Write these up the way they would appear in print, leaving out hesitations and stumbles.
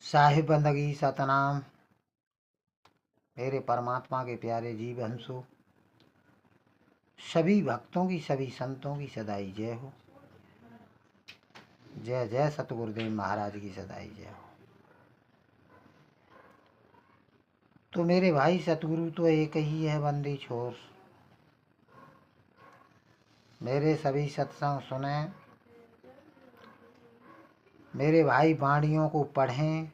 साहिब बंदगी सतनाम। मेरे परमात्मा के प्यारे जीव हंसो, सभी भक्तों की सभी संतों की सदाई जय हो। जय जय सतगुरुदेव महाराज की सदाई जय हो। तो मेरे भाई सतगुरु तो एक ही है बंदी छोर। मेरे सभी सत्संग सुने, मेरे भाई वाणियों को पढ़ें,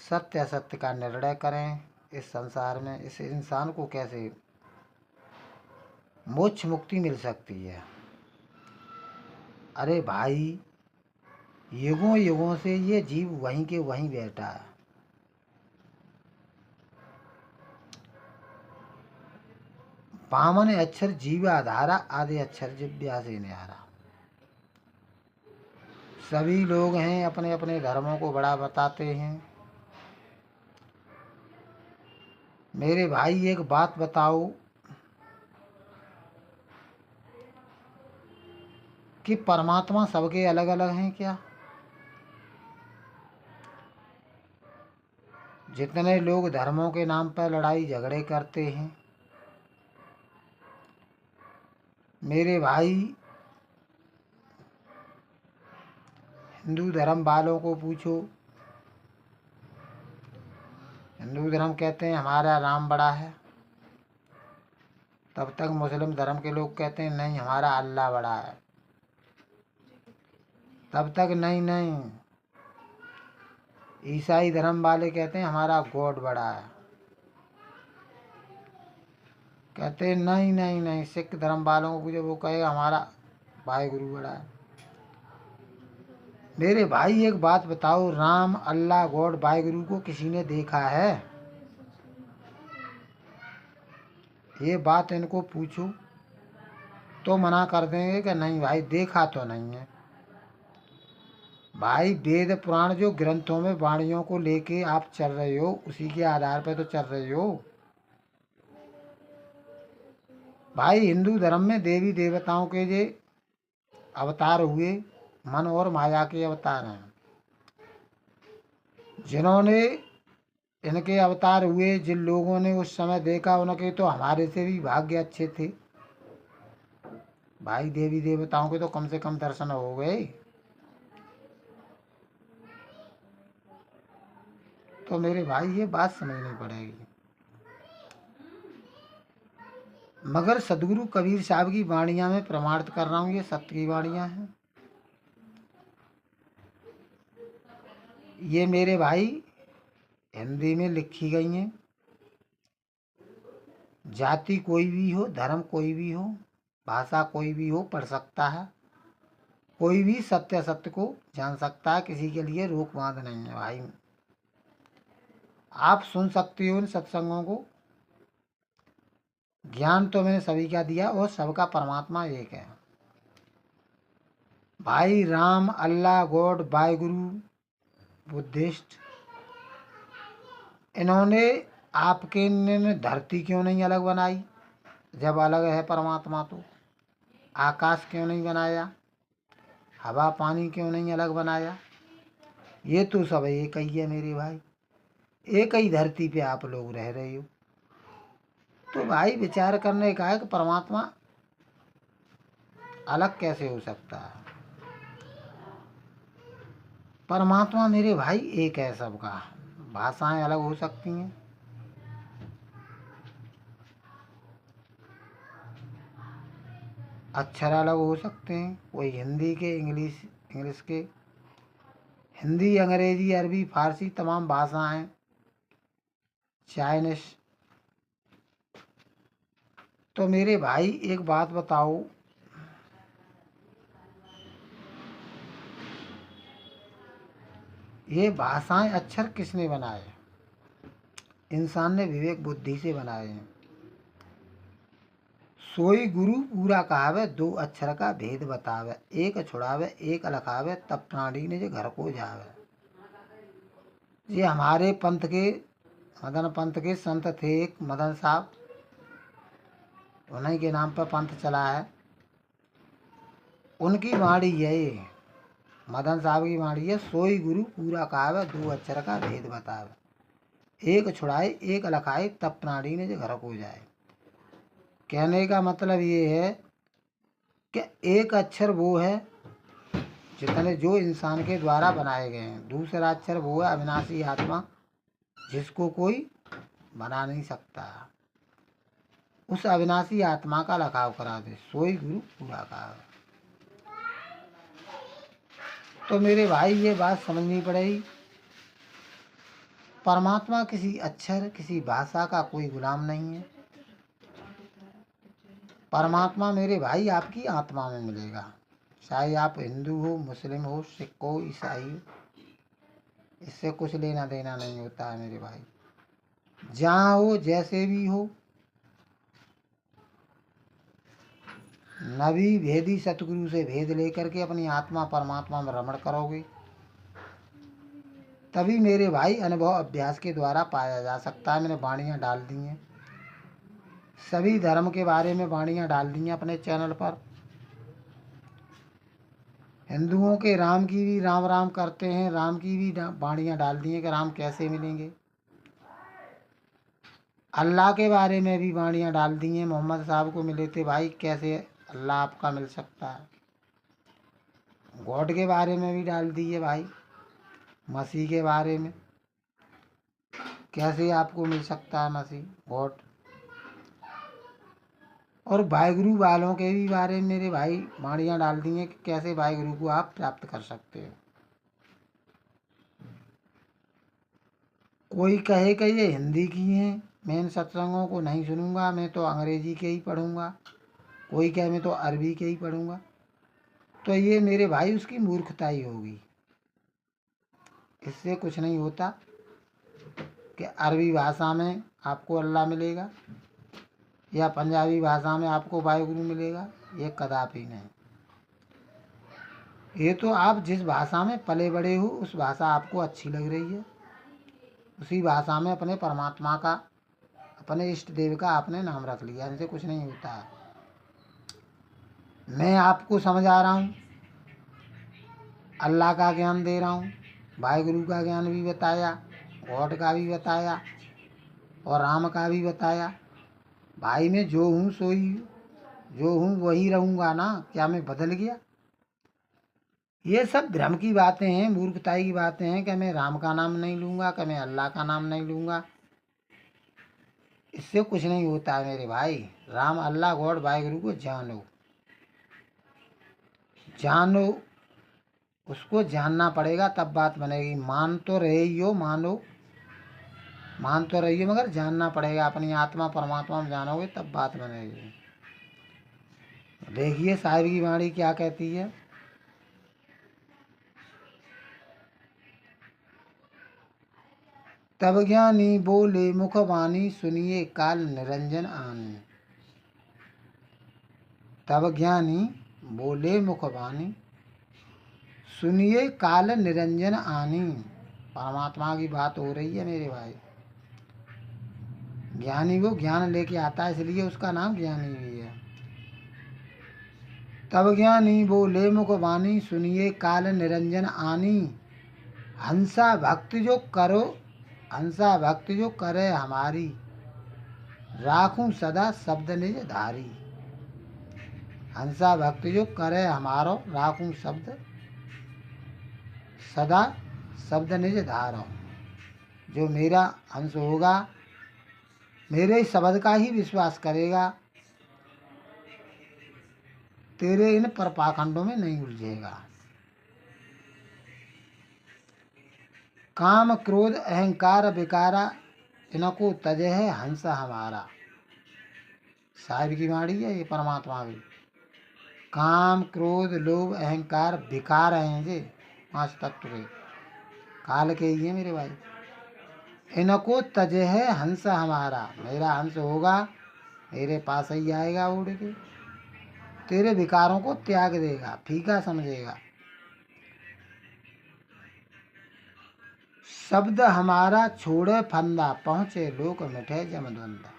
सत्य असत्य का निर्णय करें। इस संसार में इस इंसान को कैसे मोक्ष मुक्ति मिल सकती है। अरे भाई, युगों युगों से ये जीव वहीं के वहीं बैठा है। पामन अक्षर जीवाधारा, आदि अक्षर जिव्या से न्यारा। सभी लोग हैं अपने अपने धर्मों को बड़ा बताते हैं। मेरे भाई एक बात बताओ कि परमात्मा सबके अलग अलग हैं क्या? जितने लोग धर्मों के नाम पर लड़ाई झगड़े करते हैं, मेरे भाई हिंदू धर्म वालों को पूछो। हिंदू धर्म कहते हैं हमारा राम बड़ा है, तब तक मुस्लिम धर्म के लोग कहते हैं नहीं हमारा अल्लाह बड़ा है, तब तक नहीं नहीं ईसाई धर्म वाले कहते हैं हमारा गॉड बड़ा है, कहते हैं नहीं नहीं नहीं सिख धर्म वालों को पूछो, वो कहेगा हमारा वाहिगुरु बड़ा है। मेरे भाई एक बात बताओ, राम अल्लाह गॉड वाहिगुरु को किसी ने देखा है? ये बात इनको पूछो तो मना कर देंगे कि नहीं भाई देखा तो नहीं है। भाई वेद पुराण जो ग्रंथों में वाणियों को लेके आप चल रहे हो, उसी के आधार पर तो चल रहे हो। भाई हिंदू धर्म में देवी देवताओं के जो अवतार हुए, मन और माया के अवतार हैं। जिन्होंने इनके अवतार हुए, जिन लोगों ने उस समय देखा, उनके तो हमारे से भी भाग्य अच्छे थे। भाई देवी देवताओं के तो कम से कम दर्शन हो गए। तो मेरे भाई ये बात समझनी पड़ेगी। मगर सदगुरु कबीर साहब की वाणियां मैं प्रमाणित कर रहा हूँ, ये सत्य की वाणियां हैं। ये मेरे भाई हिंदी में लिखी गई हैं। जाति कोई भी हो, धर्म कोई भी हो, भाषा कोई भी हो, पढ़ सकता है। कोई भी सत्य सत्य को जान सकता है, किसी के लिए रोक बांध नहीं है। भाई आप सुन सकते हो इन सत्संगों को। ज्ञान तो मैंने सभी का दिया और सबका परमात्मा एक है। भाई राम अल्लाह गॉड वाहिगुरु बुद्धिस्ट, इन्होंने आपके ने धरती क्यों नहीं अलग बनाई? जब अलग है परमात्मा तो आकाश क्यों नहीं बनाया? हवा पानी क्यों नहीं अलग बनाया? ये तो सब एक ही है मेरे भाई, एक ही धरती पे आप लोग रह रहे हो। तो भाई विचार करने का है कि परमात्मा अलग कैसे हो सकता है? परमात्मा मेरे भाई एक है सबका। भाषाएं अलग हो सकती हैं, अक्षर अलग हो सकते हैं। कोई हिंदी के इंग्लिश के, हिंदी अंग्रेजी अरबी फारसी तमाम भाषाएं, चाइनीस। तो मेरे भाई एक बात बताओ, ये भाषाएं अक्षर किसने बनाए? इंसान ने विवेक बुद्धि से बनाए हैं। सोई गुरु पूरा कहावे, दो अक्षर का भेद बतावे, एक छुड़ावे एक लखावे, तब प्राणी ने जो घर को जावे। ये हमारे पंथ के, मदन पंथ के संत थे एक मदन साहब, उन्हीं के नाम पर पंथ चला है। उनकी वाणी है ये। मदन साहब की वाणी है, सोई गुरु पूरा कहावे, दो अक्षर का भेद बतावे, एक छुड़ाए एक लखाए, तब प्राणी ने जो घर को जाए। कहने का मतलब ये है कि एक अक्षर वो है जितने जो इंसान के द्वारा बनाए गए हैं, दूसरा अक्षर वो है अविनाशी आत्मा, जिसको कोई बना नहीं सकता। उस अविनाशी आत्मा का लखाव करा दे, सोई गुरु पूरा कहावे। तो मेरे भाई ये बात समझनी पड़ेगी, परमात्मा किसी अक्षर किसी भाषा का कोई गुलाम नहीं है। परमात्मा मेरे भाई आपकी आत्मा में मिलेगा, चाहे आप हिंदू हो, मुस्लिम हो, सिख हो, ईसाई हो, इससे कुछ लेना देना नहीं होता है मेरे भाई। जहाँ हो जैसे भी हो, नबी भेदी सतगुरु से भेद लेकर के अपनी आत्मा परमात्मा में रमण करोगे, तभी मेरे भाई अनुभव अभ्यास के द्वारा पाया जा सकता है। मैंने वाणियाँ डाल दी हैं, सभी धर्म के बारे में वाणियाँ डाल दी हैं अपने चैनल पर। हिंदुओं के राम की भी राम राम करते हैं, राम की भी वाणियाँ डाल दी हैं कि राम कैसे मिलेंगे। अल्लाह के बारे में भी वाणियाँ डाल दी हैं, मोहम्मद साहब को मिले थे भाई, कैसे अल्लाह आपका मिल सकता है। गॉड के बारे में भी डाल दी है भाई, मसीह के बारे में, कैसे आपको मिल सकता है मसीह गॉड। और वाहिगुरु वालों के भी बारे में मेरे भाई वाणियाँ डाल दी हैं कि कैसे वाहिगुरु को आप प्राप्त कर सकते हो। कोई कहे कि ये हिंदी की हैं, मैं इन सत्संगों को नहीं सुनूंगा, मैं तो अंग्रेजी के ही पढ़ूंगा। कोई कहे मैं तो अरबी के ही पढ़ूंगा, तो ये मेरे भाई उसकी मूर्खता ही होगी। इससे कुछ नहीं होता कि अरबी भाषा में आपको अल्लाह मिलेगा या पंजाबी भाषा में आपको वाहिगुरु मिलेगा, ये कदापि नहीं। ये तो आप जिस भाषा में पले बड़े हो, उस भाषा आपको अच्छी लग रही है, उसी भाषा में अपने परमात्मा का, अपने इष्ट देव का आपने नाम रख लिया, इनसे कुछ नहीं होता है। मैं आपको समझा रहा हूँ, अल्लाह का ज्ञान दे रहा हूँ, वाहिगुरु का ज्ञान भी बताया, गॉड का भी बताया और राम का भी बताया। भाई मैं जो हूँ सोई, जो हूँ वही रहूँगा ना, क्या मैं बदल गया? ये सब भ्रम की बातें हैं, मूर्खताई की बातें हैं कि मैं राम का नाम नहीं लूँगा, कि मैं अल्लाह का नाम नहीं लूँगा। इससे कुछ नहीं होता है मेरे भाई। राम, अल्लाह, गॉड, वाहिगुरु को जानो, जानो, उसको जानना पड़ेगा तब बात बनेगी। मान तो रहे ही हो, मानो, मान तो रही हो, मगर जानना पड़ेगा। अपनी आत्मा परमात्मा में जानोगे तब बात बनेगी। देखिए साहिब की वाणी क्या कहती है। तब ज्ञानी बोले मुख वाणी, सुनिए काल निरंजन आनी। तब ज्ञानी बोले मुख वाणी, सुनिए काल निरंजन आनी। परमात्मा की बात हो रही है मेरे भाई। ज्ञानी वो ज्ञान लेके आता है, इसलिए उसका नाम ज्ञानी भी है। तब ज्ञानी बोले मुख वाणी, सुनिए काल निरंजन आनी। हंसा भक्ति जो करो, हंसा भक्ति जो करे हमारी, राखूं सदा शब्द निज धारी। हंसा भक्ति जो करे हमारो, राखूं शब्द सदा शब्द निज धारो। जो मेरा हंस होगा, मेरे शब्द का ही विश्वास करेगा, तेरे इन पर पाखंडों में नहीं उलझेगा। काम क्रोध अहंकार विकारा, इनको तजे है हंस हमारा। साहिब की वाणी है ये, परमात्मा भी। काम क्रोध लोभ अहंकार विकार हैं ये, 5 तत्व के, काल के ही है मेरे भाई। इनको तजे है हंस हमारा, मेरा हंस होगा, मेरे पास ही आएगा उड़ के, तेरे विकारों को त्याग देगा, फीका समझेगा। शब्द हमारा छोड़े फंदा, पहुँचे लोक मिठे जमद्वंदा।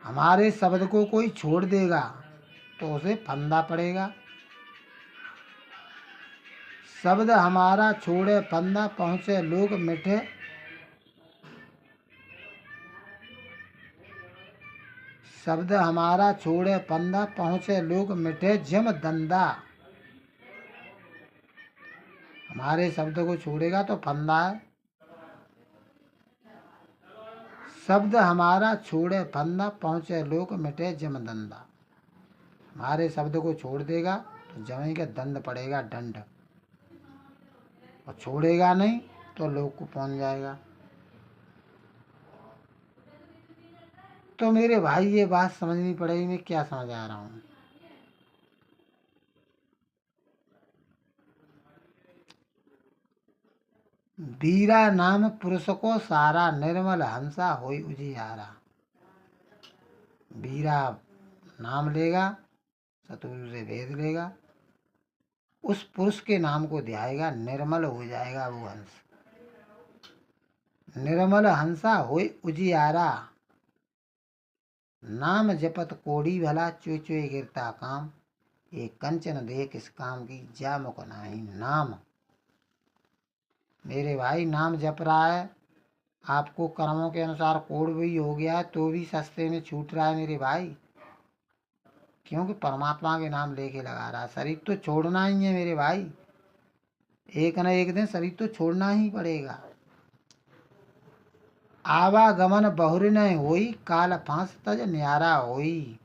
हमारे शब्द को कोई छोड़ देगा तो उसे फंदा पड़ेगा, शब्द हमारा छोड़े फंदा पहुँचे लोग मिठे। शब्द हमारा छोड़े फंदा पहुँचे लोग मिठे जिम धंधा। हमारे शब्द को छोड़ेगा तो फंदा है। शब्द हमारा छोड़े फंदा पहुँचे लोग मिटे जिम धंधा। हमारे शब्द को छोड़ देगा तो जमी के दंड पड़ेगा, दंड। और छोड़ेगा नहीं तो लोग को पहुँच जाएगा। तो मेरे भाई ये बात समझनी पड़ेगी, मैं क्या समझ आ रहा हूँ। वीरा नाम पुरुष को सारा निर्मल हंसा होई उजियारा। वीरा नाम लेगा, शत्रु से भेद लेगा, उस पुरुष के नाम को ध्याएगा, निर्मल हो जाएगा वो हंस। निर्मल हंसा होई उजियारा। नाम जपत कोड़ी भला चुय चुय गिरता काम। ये कंचन देख इस काम की जा मुक नाही नाम। मेरे भाई नाम जप रहा है, आपको कर्मों के अनुसार कोड़ भी हो गया है तो भी सस्ते में छूट रहा है मेरे भाई, क्योंकि परमात्मा के नाम लेके लगा रहा है। शरीर तो छोड़ना ही है मेरे भाई, एक न एक दिन शरीर तो छोड़ना ही पड़ेगा। आवागमन बहुर न होई काल फांस तज न्यारा होई।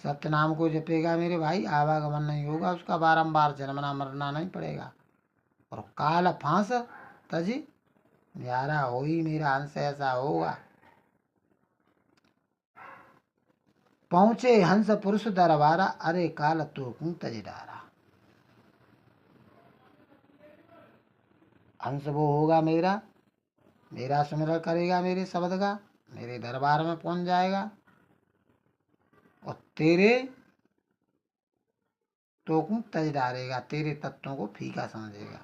सत्य नाम को जपेगा मेरे भाई, आवागमन नहीं होगा, उसका बारंबार जन्मना मरना नहीं पड़ेगा। और काल फांस तज न्यारा होई, मेरा अंश ऐसा होगा। पहुँचे हंस पुरुष दरबारा, अरे काल तो तज डारा। हंस वो होगा मेरा, मेरा स्मरण करेगा मेरे शब्द का, मेरे दरबार में पहुंच जाएगा और तेरे तो तज डालेगा, तेरे तत्वों को फीका समझेगा।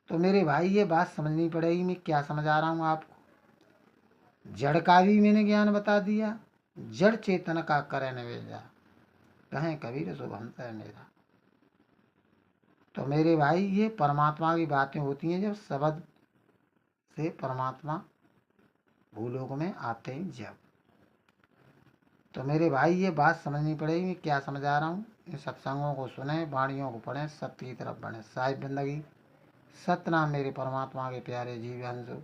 तो मेरे भाई ये बात समझनी पड़ेगी, मैं क्या समझा रहा हूँ आपको। जड़ का भी मैंने ज्ञान बता दिया, जड़ चेतन का करे निवेदा, कहें कबीर शुभ हंस है मेरा। तो मेरे भाई ये परमात्मा की बातें होती हैं जब शब्द से परमात्मा भूलोक में आते हैं जब। तो मेरे भाई ये बात समझनी पड़ेगी, मैं क्या समझा रहा हूँ। इन सत्संगों को सुने, वाणियों को पढ़ें, सत्य की तरफ बढ़ें। साहिब बंदगी सतनाम मेरे परमात्मा के प्यारे जीव हंसो।